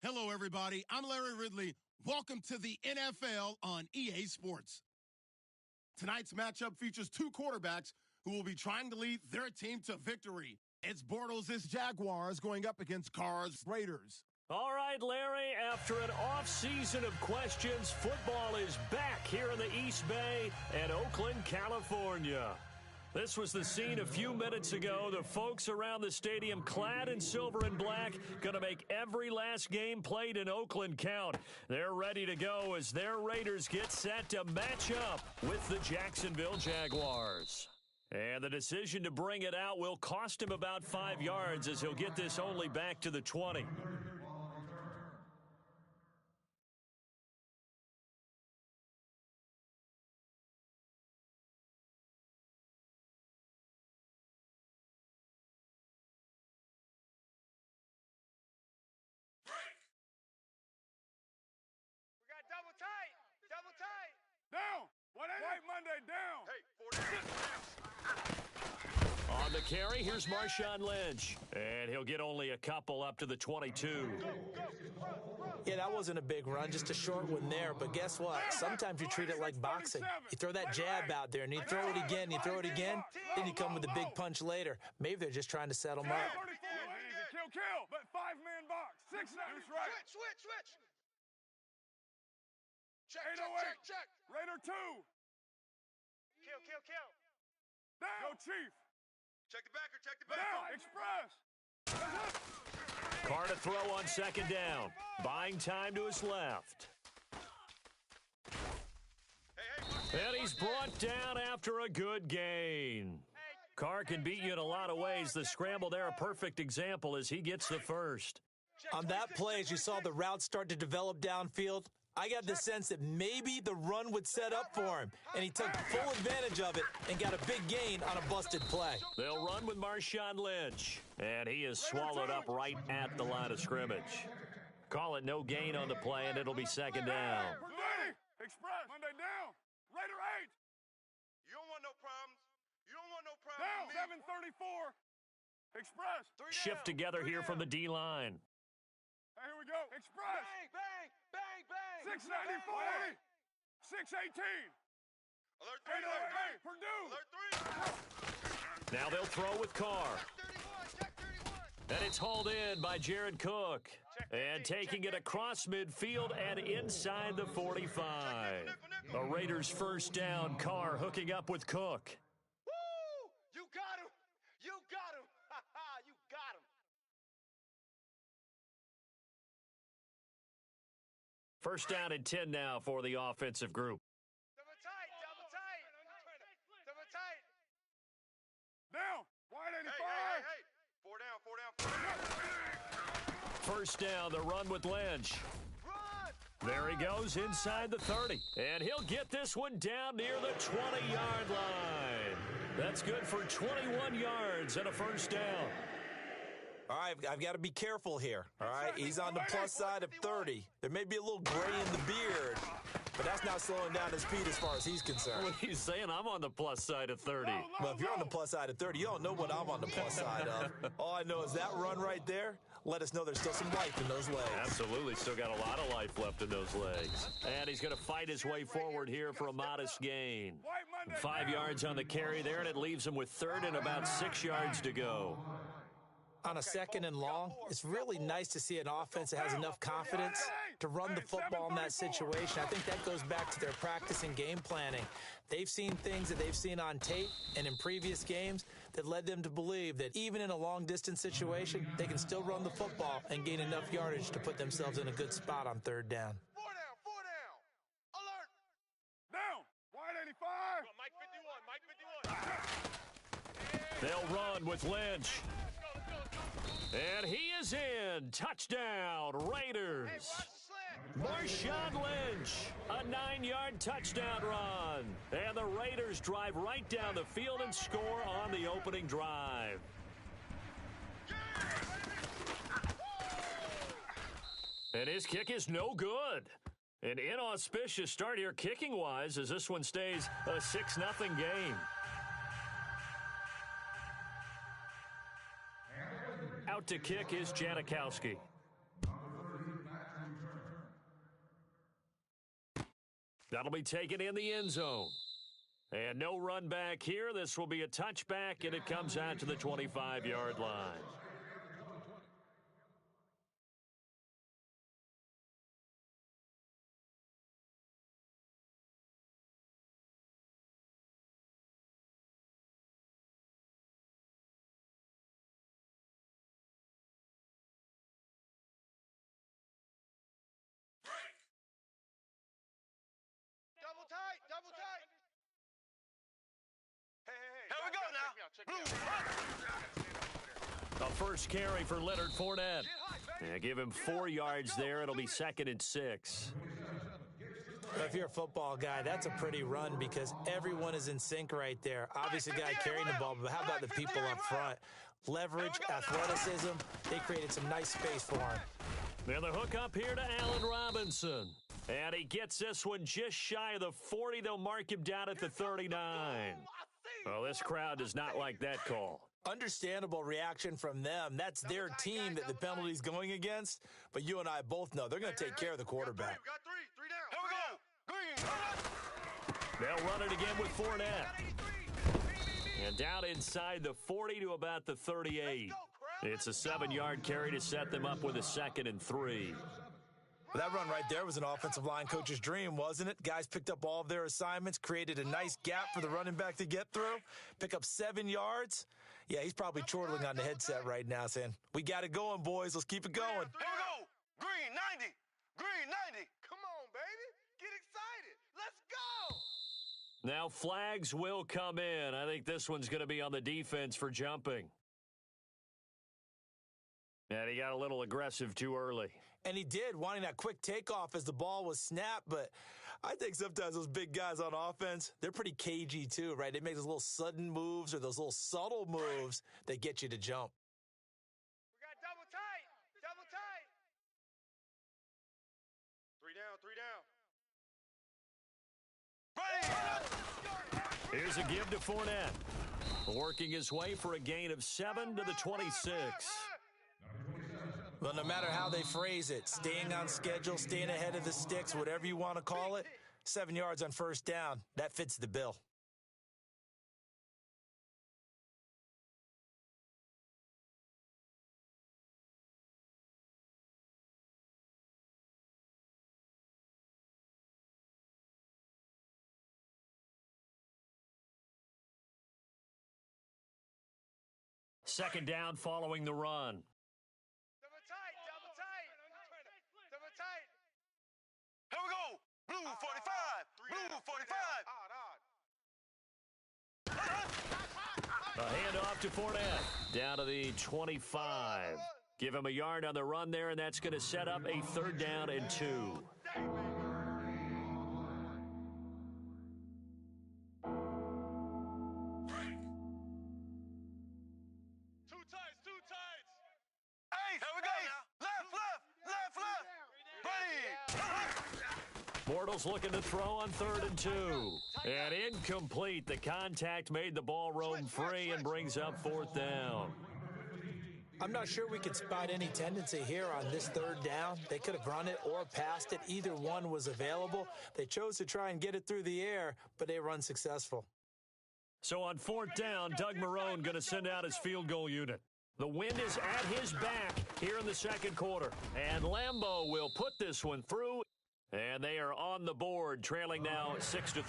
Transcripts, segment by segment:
Hello, everybody. I'm Larry Ridley. Welcome to the NFL on EA Sports. Tonight's matchup features two quarterbacks who will be trying to lead their team to victory. It's Bortles' Jaguars going up against Carr's Raiders. All right, Larry, after an off-season of questions, football is back here in the East Bay and Oakland, California. This was the scene a few minutes ago. The folks around the stadium clad in silver and black going to make every last game played in Oakland count. They're ready to go as their Raiders get set to match up with the Jacksonville Jaguars. And the decision to bring it out will cost him about 5 yards as he'll get this only back to the 20. Double tight. Down. White Monday down. Hey, 4 On the carry, here's Marshawn Lynch. And he'll get only a couple up to the 22. Yeah, that wasn't a big run, just a short one there. But guess what? Sometimes you treat it like boxing. You throw that jab out there, and you throw it again, then you come with a big punch later. Maybe they're just trying to settle him up. Kill. But 5-man box. 6 numbers right. Switch. Check. Raider 2. Kill. Down. Go, Chief. Check the backer. Down. Express. Carr to throw on second down. Buying time to his left. And he's brought down after a good gain. Carr can beat you in a lot of ways. The scramble there, a perfect example as he gets the first. On that play, as you saw the route start to develop downfield, I got the sense that maybe the run would set up for him, and he took full advantage of it and got a big gain on a busted play. They'll run with Marshawn Lynch, and he is swallowed up right at the line of scrimmage. Call it no gain on the play, and it'll be second down. Express. Monday down. Raider 8. You don't want no problems. Down. 734. Express. Shift together here from the D-line. Hey, here we go. Express. Bang. 694. 618. Alert 3. Purdue. Alert 3. Now they'll throw with Carr. Check 31. And it's hauled in by Jared Cook. And taking it across midfield and inside the 45. The Raiders first down. Carr hooking up with Cook. Woo! You got him. You got him. First down and 10 now for the offensive group. Double tight. Down. Wide 85. 4 down. First down, the run with Lynch. There he goes inside the 30. And he'll get this one down near the 20-yard line. That's good for 21 yards and a first down. All right, I've got to be careful here, all right? He's on the plus side of 30. There may be a little gray in the beard, but that's not slowing down his speed as far as he's concerned. What are you saying? I'm on the plus side of 30. Well, if you're on the plus side of 30, you don't know what I'm on the plus side of. All I know is that run right there, let us know there's still some life in those legs. Absolutely, still got a lot of life left in those legs. And he's going to fight his way forward here for a modest gain. 5 yards on the carry there, and it leaves him with third and about 6 yards to go. On a second and long, it's really nice to see an offense that has enough confidence to run the football in that situation. I think that goes back to their practice and game planning. They've seen things that they've seen on tape and in previous games that led them to believe that even in a long-distance situation, they can still run the football and gain enough yardage to put themselves in a good spot on third down. 4 down. Alert. Down. Wide 85. They'll run with Lynch. And he is in. Touchdown, Raiders. Marshawn Lynch, a 9-yard touchdown run. And the Raiders drive right down the field and score on the opening drive. And his kick is no good. An inauspicious start here kicking-wise as this one stays a 6-0 game. Out to kick is Janikowski. That'll be taken in the end zone. And no run back here. This will be a touchback, and it comes out to the 25-yard line. Double tight. Hey. Here we go now. The first carry for Leonard Fournette. Yeah, give him 4 yards there. It'll be 2nd and 6. If you're a football guy, that's a pretty run because everyone is in sync right there. Obviously, the guy carrying the ball, but how about the people up front? Leverage, athleticism, they created some nice space for him. Then the hook up here to Allen Robinson. And he gets this one just shy of the 40. They'll mark him down at the 39. Well, this crowd does not like that call. Understandable reaction from them. That's their team that the penalty's going against. But you and I both know they're going to take care of the quarterback. We got three down. Here we go. They'll run it again with Fournette. And down inside the 40 to about the 38. It's a 7-yard carry to set them up with a 2nd and 3. That run right there was an offensive line coach's dream, wasn't it? Guys picked up all of their assignments, created a nice gap for the running back to get through, pick up 7 yards. Yeah, he's probably chortling on the headset right now saying, we got it going, boys. Let's keep it going. Here we go. Green 90. Green 90. Come on, baby. Get excited. Let's go. Now flags will come in. I think this one's going to be on the defense for jumping. And he got a little aggressive too early. And he did, wanting that quick takeoff as the ball was snapped. But I think sometimes those big guys on offense, they're pretty cagey too, right? They make those little sudden moves or those little subtle moves that get you to jump. We got double tight. Double tight. 3 down. Ready. Here's a give to Fournette. Working his way for a gain of 7 to the 26. Well, no matter how they phrase it, staying on schedule, staying ahead of the sticks, whatever you want to call it, 7 yards on first down, that fits the bill. Second down following the run. Here we go. Blue 45. Blue 45. A handoff to Fournette. Down to the 25. Give him a yard on the run there, and that's going to set up a 3rd down and 2. Two tights. Hey, here we go now. Left. Bortles looking to throw on 3rd and 2. And incomplete. The contact made the ball roam free and brings up 4th down. I'm not sure we could spot any tendency here on this 3rd down. They could have run it or passed it. Either one was available. They chose to try and get it through the air, but they were unsuccessful. So on 4th down, Doug Marrone going to send out his field goal unit. The wind is at his back here in the 2nd quarter. And Lambeau will put this one through. And they are on the board, trailing now 6-3.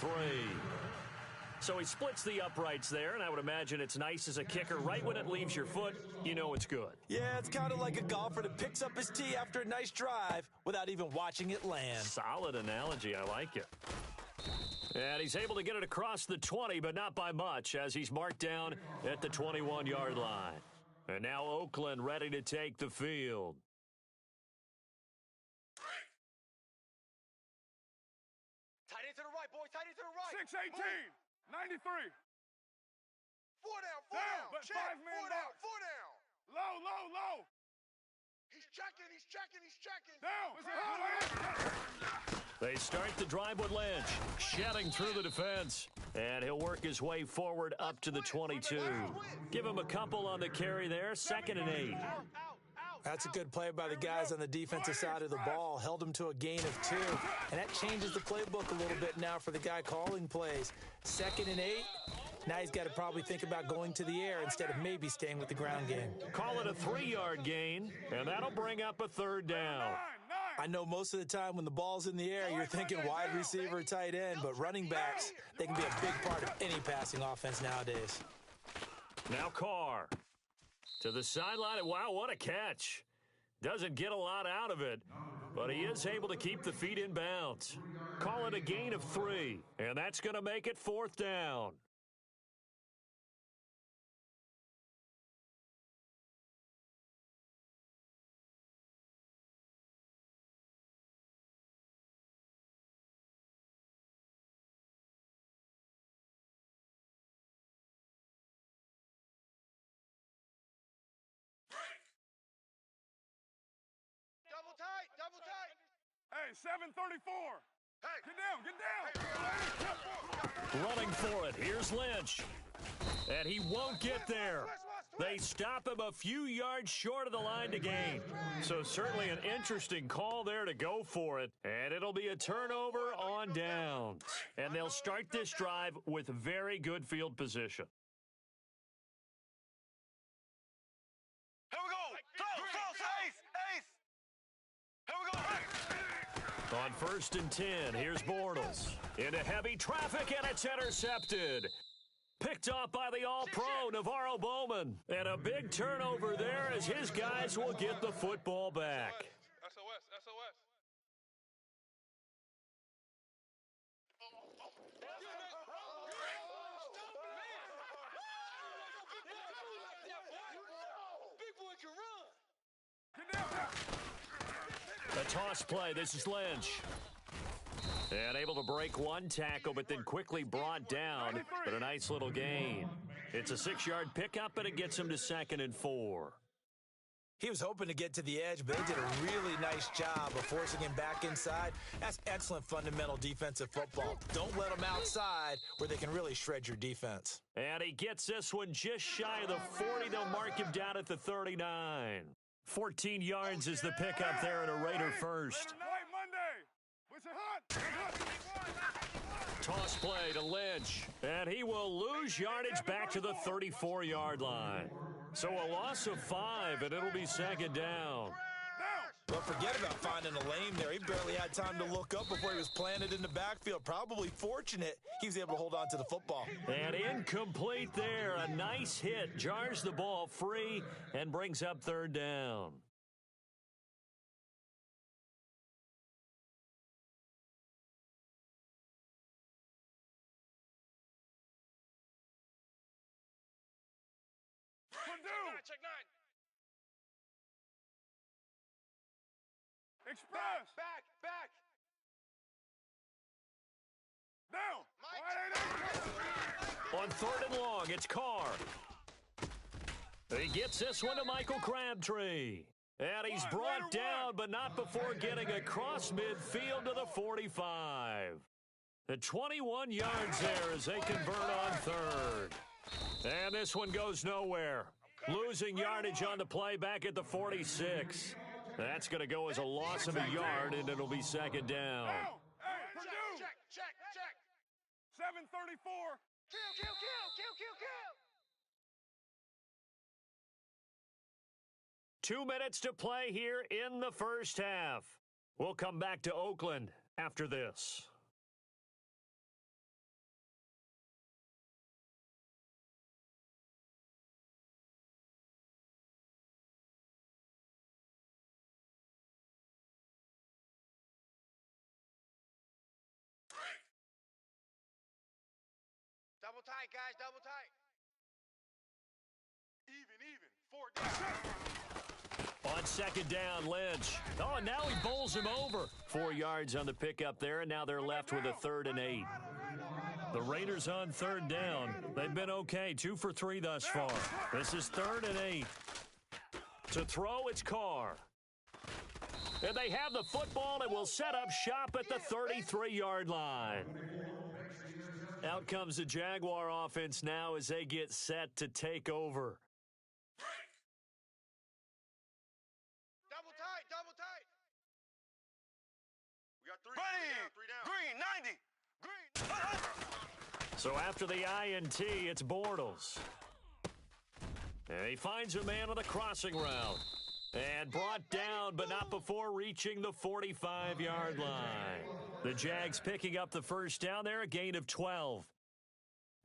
So he splits the uprights there, and I would imagine it's nice as a kicker. Right when it leaves your foot, you know it's good. Yeah, it's kind of like a golfer that picks up his tee after a nice drive without even watching it land. Solid analogy. I like it. And he's able to get it across the 20, but not by much, as he's marked down at the 21-yard line. And now Oakland ready to take the field. Tight end to the right, boys. Tight end to the right. 6'18", 93. 4 down. But Check. 5 men 4 down. box. 4 down. Low. He's checking. Down. They start the drive with Lynch, shedding through the defense. And he'll work his way forward up to the 22. Give him a couple on the carry there, 2nd and 8. That's a good play by the guys on the defensive side of the ball. Held them to a gain of 2. And that changes the playbook a little bit now for the guy calling plays. 2nd and 8. Now he's got to probably think about going to the air instead of maybe staying with the ground game. Call it a 3-yard gain, and that'll bring up a 3rd down. I know most of the time when the ball's in the air, you're thinking wide receiver, tight end, but running backs, they can be a big part of any passing offense nowadays. Now Carr to the sideline. Wow, what a catch. Doesn't get a lot out of it, but he is able to keep the feet in bounds. Call it a gain of 3, and that's going to make it 4th down. Double tight. Hey, 734. Hey. Get down. Running for it. Here's Lynch. And he won't get there. They stop him a few yards short of the line to gain. So certainly an interesting call there to go for it. And it'll be a turnover on downs. And they'll start this drive with very good field position. Here we go. Close. Ace. Here we go. On 1st and 10, here's Bortles. Into heavy traffic, and it's intercepted. Picked off by the All-Pro, Navarro Bowman. And a big turnover there as his guys will get the football back. SOS. Big boy can run. Get down. A toss play. This is Lynch. And able to break one tackle, but then quickly brought down. But a nice little gain. It's a 6-yard pickup, and it gets him to 2nd and 4. He was hoping to get to the edge, but they did a really nice job of forcing him back inside. That's excellent fundamental defensive football. Don't let them outside where they can really shred your defense. And he gets this one just shy of the 40. They'll mark him down at the 39. 14 yards is the pickup there, and a Raider first. Toss play to Lynch, and he will lose yardage back to the 34-yard line. So a loss of 5, and it'll be 2nd down. But forget about finding a lane there. He barely had time to look up before he was planted in the backfield. Probably fortunate he was able to hold on to the football. And incomplete there. A nice hit. Jars the ball free and brings up 3rd down. Check 9. Express. Back. Down. On 3rd and long, it's Carr. He gets this one to Michael Crabtree. And he's brought down, but not before getting across midfield to the 45. The 21 yards there as they convert on 3rd. And this one goes nowhere. Losing yardage on the play back at the 46. That's going to go as a loss of a yard, and it'll be 2nd down. Check. 734. Kill. 2 minutes to play here in the first half. We'll come back to Oakland after this. Double tight, guys. Double tight. Even. 4 down. On 2nd down, Lynch. Oh, now he bowls him over. 4 yards on the pickup there, and now they're left with a 3rd and 8. The Raiders on 3rd down. They've been okay, 2 for 3 thus far. This is 3rd and 8. To throw, it's Carr. And they have the football and will set up shop at the 33-yard line. Out comes the Jaguar offense now as they get set to take over. Green 90. Green. So after the INT, it's Bortles. And he finds a man on the crossing route. And brought down, but not before reaching the 45-yard line. The Jags picking up the first down there, a gain of 12.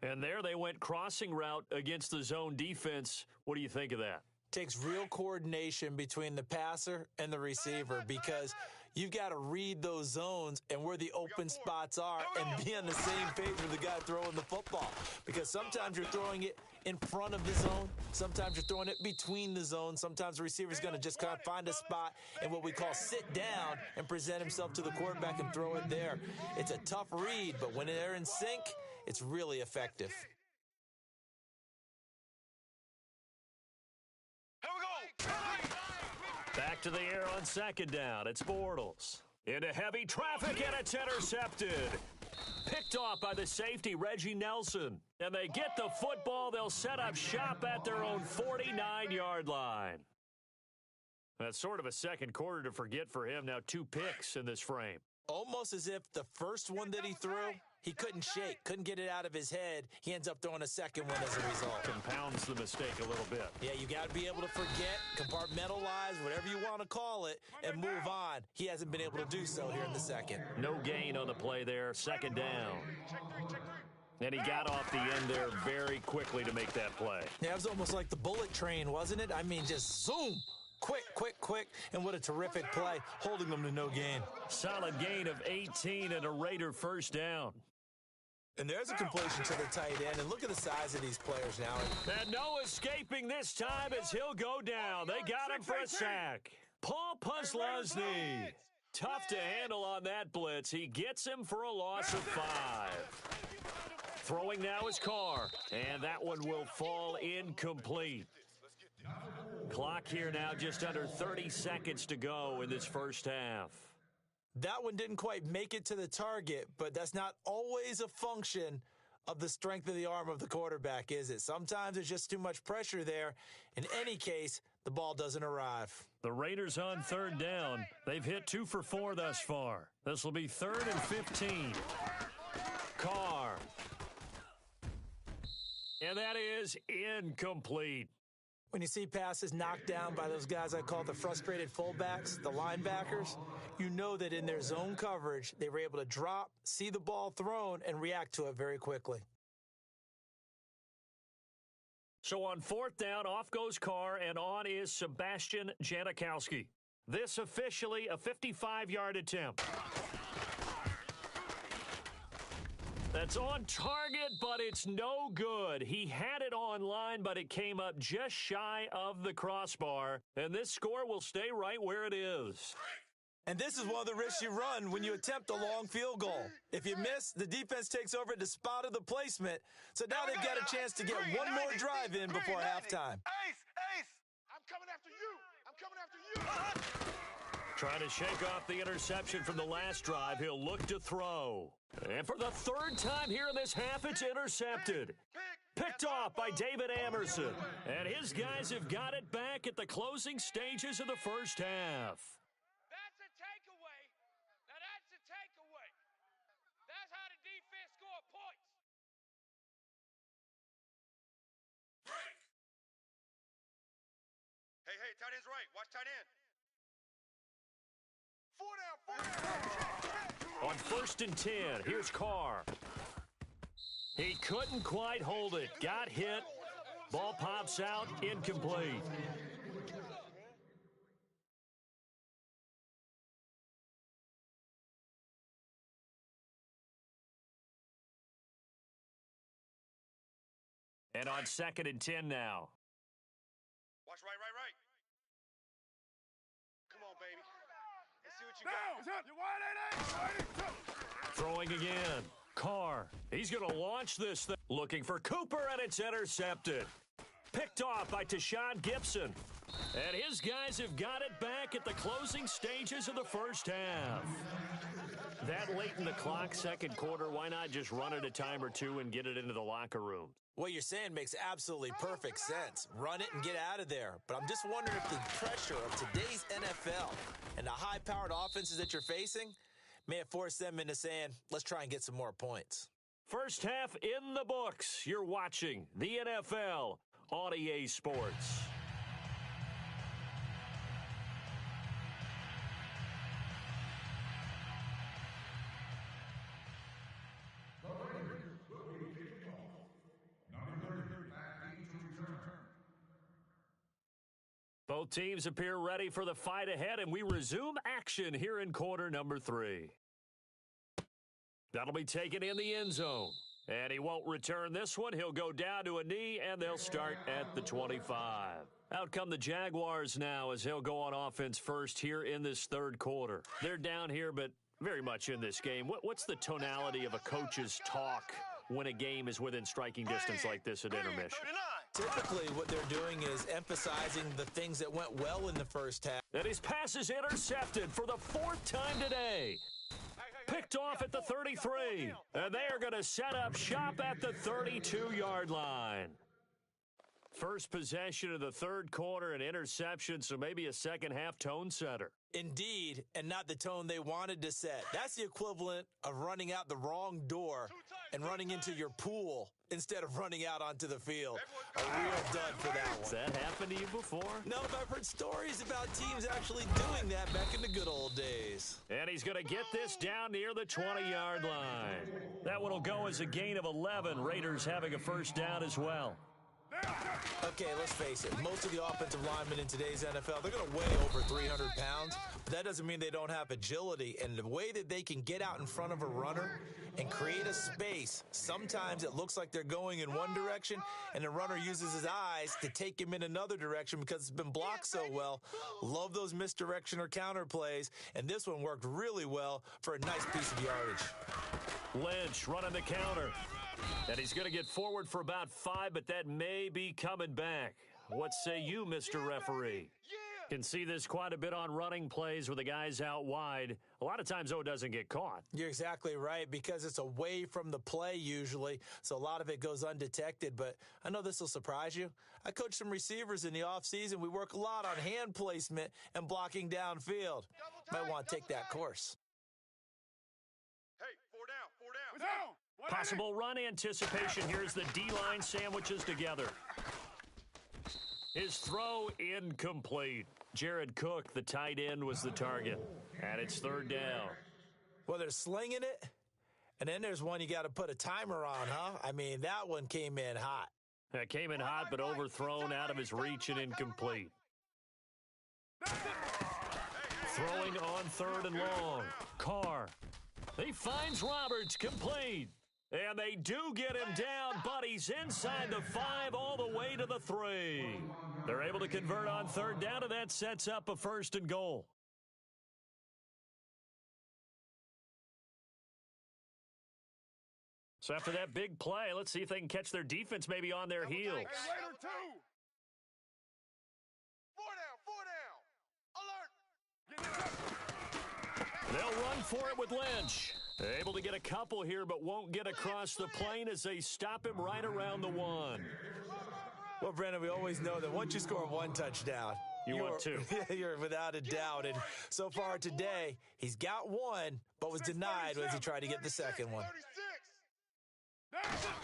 And there they went crossing route against the zone defense. What do you think of that? Takes real coordination between the passer and the receiver because you've got to read those zones and where the open spots are and be on the same page with the guy throwing the football. Because sometimes you're throwing it in front of the zone. Sometimes you're throwing it between the zones. Sometimes the receiver's going to just kind of find a spot and what we call sit down and present himself to the quarterback and throw it there. It's a tough read, but when they're in sync, it's really effective. Here we go. Back to the air on second down. It's Bortles. Into heavy traffic, and it's intercepted. Picked off by the safety, Reggie Nelson. And they get the football. They'll set up shop at their own 49-yard line. That's sort of a second quarter to forget for him. Now 2 picks in this frame. Almost as if the first one that he threw, he couldn't shake, couldn't get it out of his head. He ends up throwing a second one as a result. Compounds the mistake a little bit. Yeah, you got to be able to forget, compartmentalize, whatever you want to call it, and move on. He hasn't been able to do so here in the second. No gain on the play there, second down. And he got off the end there very quickly to make that play. Yeah, it was almost like the bullet train, wasn't it? I mean, just zoom. Quick, quick, quick, and what a terrific play, holding them to no gain. Solid gain of 18 and a Raider first down. And there's a completion to the tight end, and look at the size of these players now. And no escaping this time as he'll go down. They got him for a sack. Paul Puslosny. Tough to handle on that blitz. He gets him for a loss of 5. Throwing now is Carr, and that one will fall incomplete. Clock here now just under 30 seconds to go in this first half. That one didn't quite make it to the target, but that's not always a function of the strength of the arm of the quarterback, is it? Sometimes there's just too much pressure there. In any case, the ball doesn't arrive. The Raiders on third down. They've hit 2 for 4 thus far. This will be 3rd and 15. Carr. And that is incomplete. When you see passes knocked down by those guys I call the frustrated fullbacks, the linebackers, you know that in their zone coverage, they were able to drop, see the ball thrown, and react to it very quickly. So on 4th down, off goes Carr, and on is Sebastian Janikowski. This officially a 55-yard attempt. That's on target, but it's no good. He had it online, but it came up just shy of the crossbar, and this score will stay right where it is. And this is one of the risks you run when you attempt a long field goal. If you miss, the defense takes over at the spot of the placement, so now they've got a chance to get one more drive in before halftime. Ace! I'm coming after you! I'm coming after you! Trying to shake off the interception from the last drive. He'll look to throw. And for the 3rd time here in this half, it's intercepted. Picked off by David Amerson. And his guys have got it back at the closing stages of the first half. That's a takeaway. Now that's a takeaway. That's how the defense score points. Hey, tight end's right. Watch tight end. 4 down. On 1st and 10, here's Carr. He couldn't quite hold it. Got hit. Ball pops out, incomplete. And on 2nd and 10 now. Watch right. Come on, baby. Let's see what you got. Throwing again. Carr. He's going to launch this thing. Looking for Cooper, and it's intercepted. Picked off by Tashawn Gibson. And his guys have got it back at the closing stages of the first half. That late in the clock, second quarter, why not just run it a time or two and get it into the locker room? What you're saying makes absolutely perfect sense. Run it and get out of there. But I'm just wondering if the pressure of today's NFL and the high-powered offenses that you're facing may have forced them into saying, let's try and get some more points. First half in the books. You're watching the NFL on EA Sports. Both teams appear ready for the fight ahead, and we resume action here in quarter number 3. That'll be taken in the end zone. And he won't return this one. He'll go down to a knee, and they'll start at the 25. Out come the Jaguars now as he'll go on offense first here in this third quarter. They're down here, but very much in this game. What's the tonality of a coach's talk when a game is within striking distance like this at intermission? Typically, what they're doing is emphasizing the things that went well in the first half. And his pass is intercepted for the 4th time today. Picked off at the 33. And they are going to set up shop at the 32-yard line. First possession of the third quarter, an interception, so maybe a second-half tone setter. Indeed, and not the tone they wanted to set. That's the equivalent of running out the wrong door and running into your pool instead of running out onto the field. A real dud for that one. Has that happened to you before? No, but I've heard stories about teams actually doing that back in the good old days. And he's going to get this down near the 20-yard line. That one will go as a gain of 11. Raiders having a first down as well. Okay, let's face it. Most of the offensive linemen in today's NFL, they're going to weigh over 300 pounds, but that doesn't mean they don't have agility. And the way that they can get out in front of a runner and create a space, sometimes it looks like they're going in one direction, and the runner uses his eyes to take him in another direction because it's been blocked so well. Love those misdirection or counter plays, and this one worked really well for a nice piece of yardage. Lynch running the counter. And he's going to get forward for about 5, but that may be coming back. What say you, Mr. Referee? Can see this quite a bit on running plays with the guys out wide. A lot of times, though, it doesn't get caught. You're exactly right, because it's away from the play usually, so a lot of it goes undetected. But I know this will surprise you. I coach some receivers in the offseason. We work a lot on hand placement and blocking downfield. Might want to take that course. Hey, 4 down. Possible run anticipation. Here's the D-line sandwiches together. His throw incomplete. Jared Cook, the tight end, was the target. And it's third down. Well, they're slinging it, and then there's one you got to put a timer on, huh? I mean, that one came in hot. It came in hot, but overthrown out of his reach and incomplete. Throwing on third and long. Carr. He finds Roberts, complete. And they do get him down, but he's inside the 5 all the way to the 3. They're able to convert on third down, and that sets up a 1st and goal. So after that big play, let's see if they can catch their defense maybe on their heels. Hey, Raider 2. 4 down. Alert. They'll run for it with Lynch. Able to get a couple here, but won't get across the plane as they stop him right around the 1. Well, Brandon, we always know that once you score one touchdown, want 2. You're without a doubt. And so far today, he's got 1, but was denied as he tried to get the second one.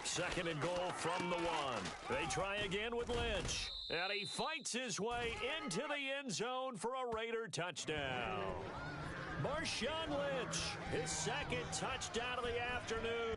2nd and goal from the 1. They try again with Lynch. And he fights his way into the end zone for a Raider touchdown. Marshawn Lynch, his 2nd touchdown of the afternoon.